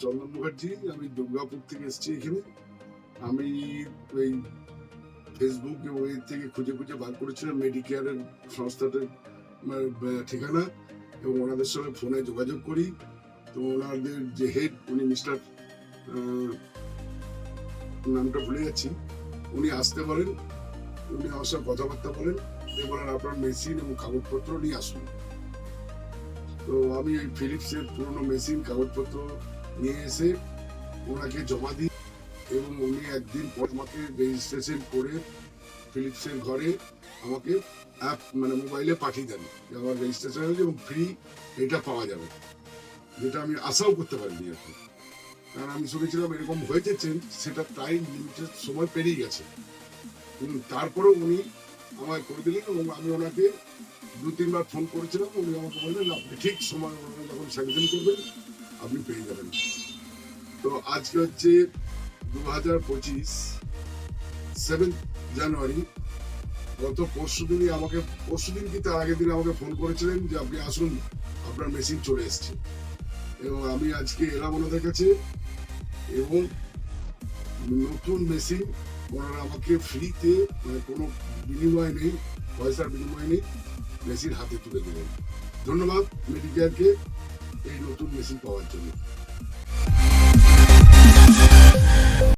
চন্দন মুখার্জি, আমি দুর্গাপুর থেকে এসেছি এখানে। আমি এই ফেসবুক এবং এর থেকে খুঁজে খুঁজে বার করেছিলাম মেডিকেয়ারের সংস্থাটার ঠিকানা, এবং ওনাদের সঙ্গে ফোনে যোগাযোগ করি। তো ওনাদের যে হেড, উনি মিস্টার নামটা ভুলে যাচ্ছি, উনি আসতে বলেন। উনি আমার সঙ্গে কথাবার্তা বলেন, বলেন আপনার মেশিন এবং কাগজপত্র নিয়ে আসুন। তো আমি ওই ফিলিপসের পুরোনো মেশিন কাগজপত্র নিয়ে এসে ওনাকে জমা দিই, এবং উনি একদিন পর আমাকে রেজিস্ট্রেশন করে ফিলিপসের ঘরে আমাকে অ্যাপ মোবাইলে পাঠিয়ে দেন যে আমার রেজিস্ট্রেশন হয়েছে এবং ফ্রি এটা পাওয়া যাবে, যেটা আমি আশাও করতে পারিনি আর কি। কারণ আমি শুনেছিলাম এরকম হয়েছে চেঞ্জ, সেটা টাইম লিমিটেড সময় পেরিয়ে গেছে। তারপরেও উনি আমায় করে দিলেন, এবং আমি ওনাকে 2-3 বার ফোন করেছিলাম। উনি আমাকে বললেন আপনি ঠিক সময় যখন স্যাংশন করবেন আপনি পেয়ে যাবেন। তো আজকে হচ্ছে 2025 7 জানুয়ারি। গত পরশুদিন কি তার আগের দিন আমাকে ফোন করেছিলেন যে আপনি আসুন, আপনার মেশিন চলে এসছে। এবং আমি আজকে এলাম ওনাদের কাছে, এবং নতুন মেশিন ওনারা আমাকে ফ্রিতে, কোনো বিনিময় নেই, পয়সার বিনিময় নেই, মেশিন হাতে তুলে দিলেন। ধন্যবাদ মেডিকেয়ারকে এই নতুন মেশিন পাওয়ার জন্য।